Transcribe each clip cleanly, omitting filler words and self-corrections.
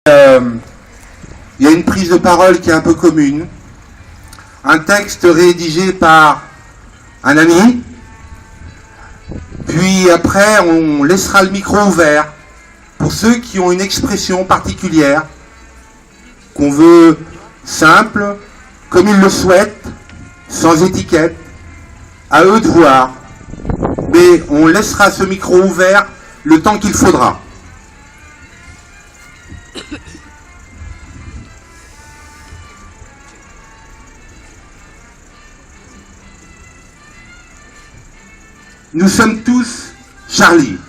Il y a une prise de parole qui est un peu commune. Un texte rédigé par un ami. Puis après, on laissera le micro ouvert pour ceux qui ont une expression particulière, qu'on veut simple, comme ils le souhaitent, sans étiquette. À eux de voir. Mais on laissera ce micro ouvert le temps qu'il faudra. Nous sommes tous Charlie.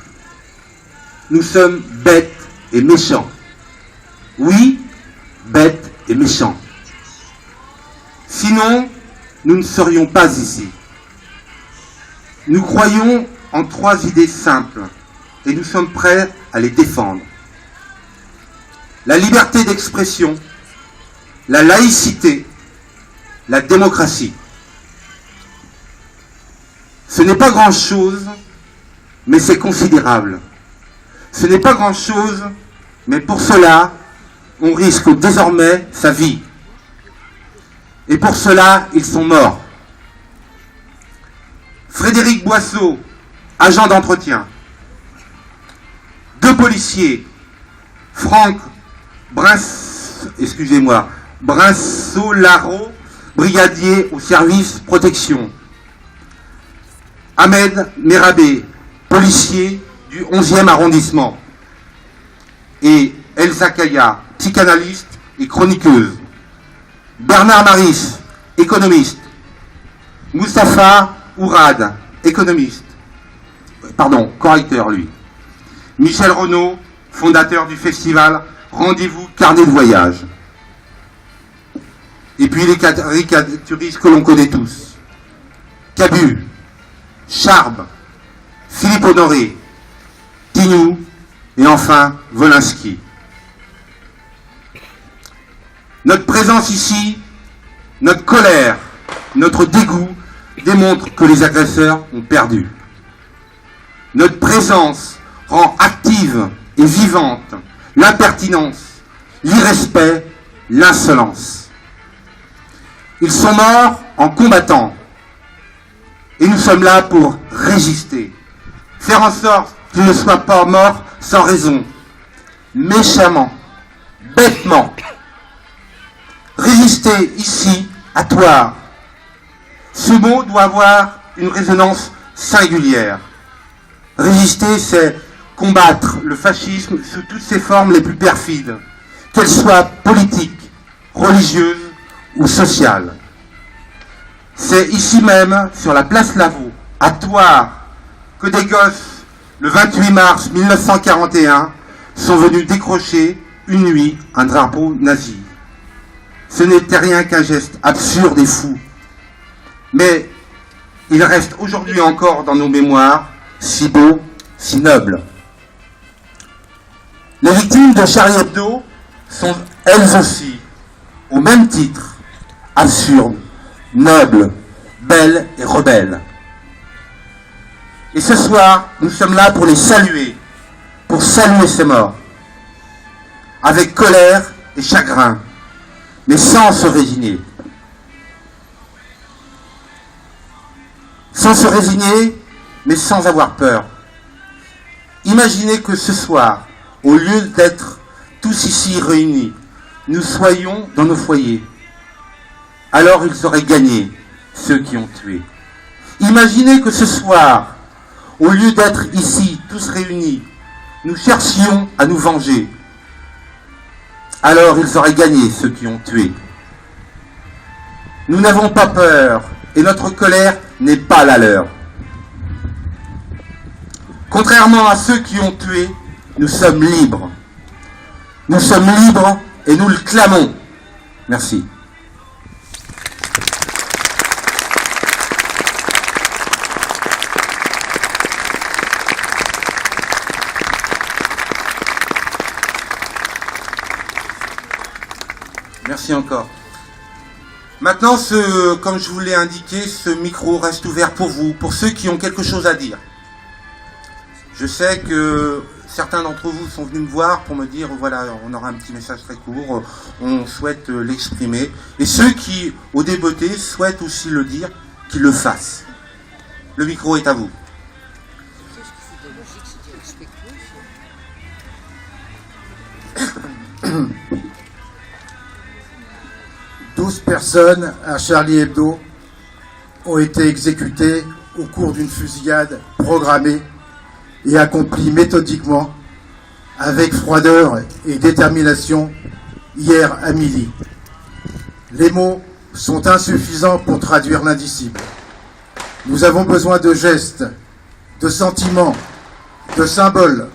Nous sommes bêtes et méchants. Oui, bêtes et méchants. Sinon, nous ne serions pas ici. Nous croyons en 3 idées simples et nous sommes prêts à les défendre. La liberté d'expression, la laïcité, la démocratie. Ce n'est pas grand-chose, mais c'est considérable. Ce n'est pas grand-chose, mais pour cela, on risque désormais sa vie. Et pour cela, ils sont morts. Frédéric Boisseau, agent d'entretien. 2 policiers, Franck Brinsolaro, brigadier au service protection. Ahmed Merabé, policier du 11e arrondissement. Et Elsa Kaya, psychanalyste et chroniqueuse. Bernard Maris, économiste. Moustapha Ourad, économiste. Correcteur lui. Michel Renaud, fondateur du festival Rendez-vous Carnet de Voyage. Et puis les caricaturistes que l'on connaît tous. Cabu, Charb, Philippe Honoré, Tignou et enfin Volinsky. Notre présence ici, notre colère, notre dégoût démontrent que les agresseurs ont perdu. Notre présence rend active et vivante l'impertinence, l'irrespect, l'insolence. Ils sont morts en combattant. Et nous sommes là pour résister. Faire en sorte qu'ils ne soient pas morts sans raison. Méchamment. Bêtement. Résister ici, à Thouars. Ce mot doit avoir une résonance singulière. Résister, c'est combattre le fascisme sous toutes ses formes les plus perfides, qu'elles soient politiques, religieuses ou sociales. C'est ici même, sur la place Lavaux, à Thouars, que des gosses, le 28 mars 1941, sont venus décrocher une nuit un drapeau nazi. Ce n'était rien qu'un geste absurde et fou. Mais il reste aujourd'hui encore dans nos mémoires, si beau, si noble. Les victimes de Charlie Hebdo sont elles aussi, au même titre, absurdes, nobles, belles et rebelles. Et ce soir, nous sommes là pour les saluer, pour saluer ces morts, avec colère et chagrin, mais sans se résigner. Sans se résigner, mais sans avoir peur. Imaginez que ce soir, au lieu d'être tous ici réunis, nous soyons dans nos foyers. Alors ils auraient gagné, ceux qui ont tué. Imaginez que ce soir, au lieu d'être ici tous réunis, nous cherchions à nous venger. Alors ils auraient gagné, ceux qui ont tué. Nous n'avons pas peur et notre colère n'est pas la leur. Contrairement à ceux qui ont tué, nous sommes libres. Nous sommes libres et nous le clamons. Merci. Merci encore. Maintenant, comme je vous l'ai indiqué, ce micro reste ouvert pour vous, pour ceux qui ont quelque chose à dire. Je sais que certains d'entre vous sont venus me voir pour me dire, voilà, on aura un petit message très court, on souhaite l'exprimer. Et ceux qui, au débeauté, souhaitent aussi le dire, qu'ils le fassent. Le micro est à vous. 12 personnes à Charlie Hebdo ont été exécutées au cours d'une fusillade programmée et accomplie méthodiquement avec froideur et détermination hier à midi. Les mots sont insuffisants pour traduire l'indicible. Nous avons besoin de gestes, de sentiments, de symboles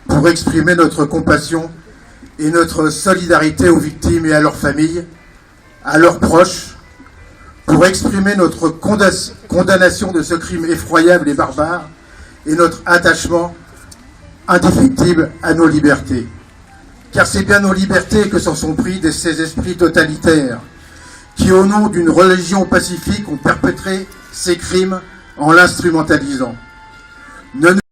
pour exprimer notre compassion et notre solidarité aux victimes et à leurs familles, à leurs proches, pour exprimer notre condamnation de ce crime effroyable et barbare et notre attachement indéfectible à nos libertés. Car c'est bien nos libertés que s'en sont pris de ces esprits totalitaires qui, au nom d'une religion pacifique, ont perpétré ces crimes en l'instrumentalisant. Ne